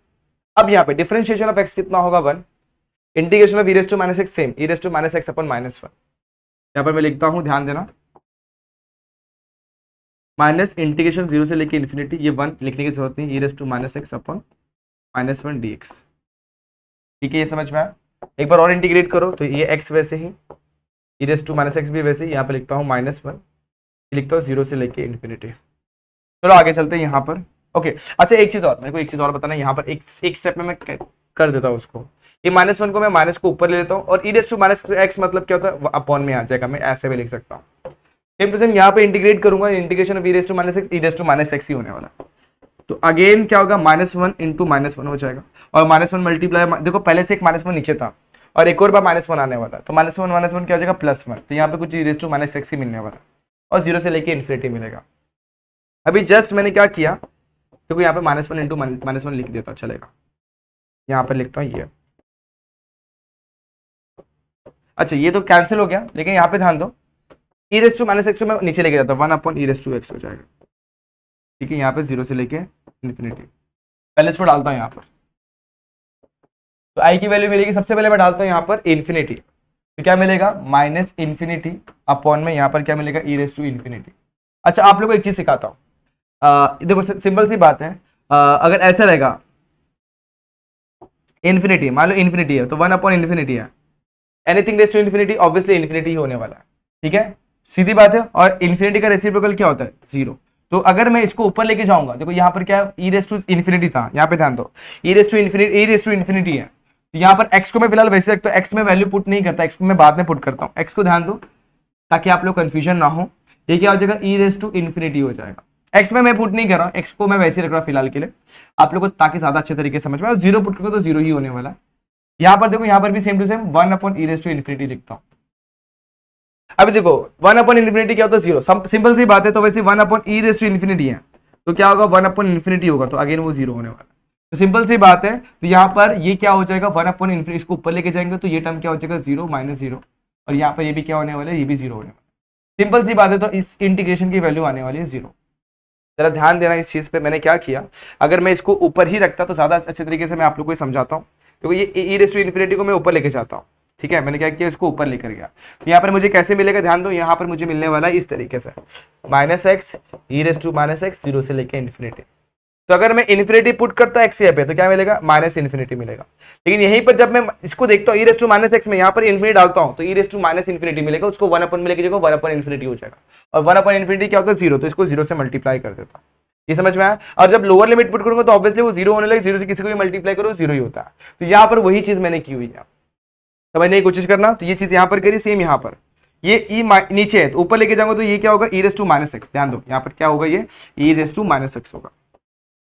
अब यहाँ पे डिफरेंशिएशन ऑफ x कितना होगा 1, integration of e⁻x same e⁻x upon -1, यहाँ पर मैं लिखता हूँ, ध्यान देना, माइनस इंटीग्रेशन 0 से लेके इन्फिनिटी, ये 1 लिखने की जरूरत नहीं, e⁻x अपॉन -1 dx। ठीक है, ये समझ में आया? एक बार और इंटीग्रेट करो तो ये x वैसे ही, e⁻x भी वैसे ही, यहाँ पे लिखता हूँ -1, लिखता हूँ 0 से लेके इन्फिनिटी। चलो आगे चलते हैं यहाँ पर। ओके अच्छा, एक चीज और मेरे को एक चीज और बताना, यहाँ पर एक स्टेप में मैं कर देता हूँ उसको, ये -1 को मैं माइनस को ऊपर ले लेता हूँ, और e⁻x मतलब क्या होता है अपॉन में आ जाएगा, मैं ऐसे भी लिख सकता हूँ। सेम टू सेम यहाँ पे इंटीग्रेट करूंगा, इंटीग्रेशन ऑफ e⁻x ही होने वाला। तो अगेन क्या होगा, -1 इंटू -1 हो जाएगा, और -1 मल्टीप्लाई, देखो पहले से एक -1 नीचे था और एक और बार -1 आने वाला, तो -1 क्या हो जाएगा +1, तो यहाँ पे कुछ e⁻⁻x ही मिलने वाला और 0 से लेके इन्फिनिटी मिलेगा। अभी जस्ट मैंने क्या किया, देखो यहाँ पे -1 इंटू -1 लिख देता चलेगा, यहाँ पर लिखता हूँ ये। अच्छा ये तो कैंसिल हो गया, लेकिन यहाँ पे ध्यान दो, e⁻⁻x में नीचे लेके जाता हूँ, 1/e⁻x हो जाएगा, ठीक है। यहाँ पे 0 से लेके इन्फिनिटी, पहले इसको डालता हूँ यहाँ पर, तो आई की वैल्यू मिलेगी, सबसे पहले मैं डालता हूँ यहाँ पर इन्फिनिटी, तो क्या मिलेगा -इन्फिनिटी अपॉन में यहाँ पर क्या मिलेगा e⁻⁻⁰। अच्छा आप लोग को एक चीज सिखाता हूँ, देखो सिंपल सी बात है, अगर ऐसा रहेगा इन्फिनिटी, मान लो इन्फिनिटी है तो 1/इन्फिनिटी है, anything raise to infinity obviously infinity ही होने वाला है, ठीक है, सीधी बात है। और इन्फिनिटी का रेसिप्रोकल क्या होता है 0, तो अगर मैं इसको ऊपर लेके जाऊंगा, देखो यहाँ पर क्या e⁻⁻⁰ था, यहाँ पे ध्यान दो e⁻⁻⁰ है, तो यहाँ पर x को मैं फिलहाल वैसे रखता हूँ, x में वैल्यू पुट नहीं करता, x को मैं बाद में पुट करता हूँ, x को ध्यान दो ताकि आप लोग कंफ्यूजन ना हो, ये क्या हो जाएगा e⁻⁻⁰ हो जाएगा, x में मैं पुट नहीं कर रहा हूँ, x को मैं वैसे रख रहा हूँ फिलहाल के लिए आप लोग को, ताकि ज्यादा अच्छे तरीके से समझ में, 0 पुट करो तो 0 ही होने वाला है। यहाँ पर देखो, यहाँ पर भी सेम टू सेम 1/e⁻⁻ लिखता हूँ। अभी देखो 1/इन्फिनिटी क्या होता है 0, सिंपल सी बात है, तो वैसे 1/e⁻⁻ है, तो क्या होगा 1/इन्फिनिटी होगा, तो अगेन वो 0 होने वाला है, तो सिंपल सी बात है। तो यहाँ पर ये क्या हो जाएगा 1/इन्फिनिटी, इसको ऊपर लेके जाएंगे तो ये टर्म क्या हो जाएगा 0 -0, और यहाँ पर ये भी क्या होने वाला है, ये भी 0 होने वाला है, सिंपल सी बात है। तो इस इंटीग्रेशन की वैल्यू आने वाली है 0। जरा ध्यान देना इस चीज पे, मैंने क्या किया, अगर मैं इसको ऊपर ही रखता तो ज्यादा अच्छे तरीके से मैं आप लोग को समझाता हूँ। तो ये e⁻⁻⁰ को मैं ऊपर लेके जाता हूँ, ठीक है, मैंने क्या किया, इसको ऊपर लेकर गया, तो यहाँ पर मुझे कैसे मिलेगा, ध्यान दो, यहाँ पर मुझे मिलने वाला है इस तरीके से -x e⁻⁻⁻x 0 से लेकर इन्फिनिटी। तो अगर मैं इन्फिनिटी पुट करता x यहाँ पे तो क्या मिलेगा -इन्फिनिटी मिलेगा, लेकिन यहीं पर जब मैं इसको देखता हूँ e⁻⁻x में यहाँ पर इन्फिनिटी डालता हूँ तो e⁻⁻⁰ मिलेगा, उसको 1/, में लेके जाएगा 1/इन्फिनिटी हो जाएगा, और 1/इन्फिनिटी क्या होता है 0, तो इसको 0 से मल्टीप्लाई कर देता हूँ, ये समझ में आया। और जब लोअर लिमिट पुट करूंगा तो ऑब्वियसली वो 0 होने लगे, 0 से किसी को भी मल्टीप्लाई करो 0 ही होता है, तो यहाँ पर वही चीज मैंने की हुई है, समझने की कोशिश करना। तो ये चीज यहाँ पर करी, सेम यहाँ पर ये ई नीचे है तो ऊपर लेके जाऊंगा तो ये क्या होगा e⁻⁻x, ध्यान दो यहाँ पर क्या होगा, ये e⁻⁻x होगा,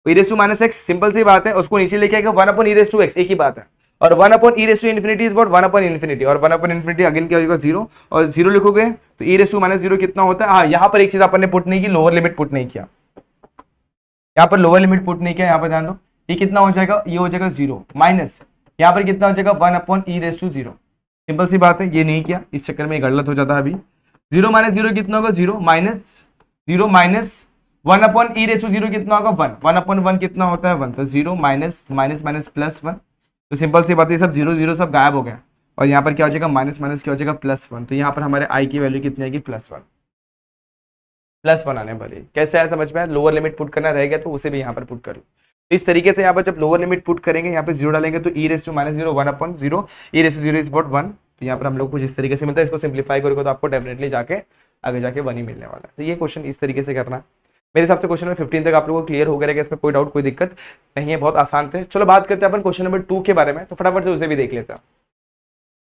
e⁻⁻x सिंपल सी बात है, उसको नीचे लेके आएगा 1/e⁻x, एक ही बात है, और 1/e⁻⁰ इज व्हाट 1/इन्फिनिटी, और 1/इन्फिनिटी अगेन क्या होगा 0, और 0 लिखोगे तो e⁻⁻0 कितना होता है। हाँ यहाँ पर एक चीज अपन ने पुट नहीं की, लोअर लिमिट पुट नहीं किया, यहाँ पर लोअर लिमिट पुट नहीं किया, यहाँ पर ध्यान दो, ये कितना हो जाएगा, ये हो जाएगा 0 माइनस यहाँ पर कितना हो जाएगा 1/e⁻�0, सिंपल सी बात है, ये नहीं किया, इस चक्कर में गलत हो जाता है। अभी 0 - 0 कितना होगा 0 माइनस 0 माइनस 1/e⁻�0 कितना होगा 1, 1/1 कितना होता है 1, तो 0 माइनस माइनस माइनस प्लस 1, तो सिंपल सी बात है, सब 0 0 सब गायब हो गया, और यहाँ पर क्या हो जाएगा माइनस माइनस क्या हो जाएगा +1, तो यहाँ पर हमारे आई की वैल्यू कितनी आएगी +1 आने वाली। कैसे आया समझ में, लोअर लिमिट पुट करना रह गया तो उसे भी यहाँ पर पुट कर लो। इस तरीके से यहाँ पर जब लोअर लिमिट पुट करेंगे, यहाँ पे 0 डालेंगे तो e⁻⁻0 1/0 e⁻⁻0 इज व्हाट 1, तो यहाँ पर हम लोग कुछ इस तरीके से मिलता है। इसको सिंप्लीफाई करोगे तो आपको डेफिनेटली जाके आगे जाके 1 ही मिलने वाला है। तो ये क्वेश्चन इस तरीके से करना, मेरे हिसाब से क्वेश्चन नंबर 15 तक आप लोगों को क्लियर हो गया, इसमें कोई डाउट कोई दिक्कत नहीं है, बहुत आसान थे। चलो बात करते हैं अपन क्वेश्चन नंबर 2 के बारे में, तो फटाफट से उसे भी देख लेते हैं।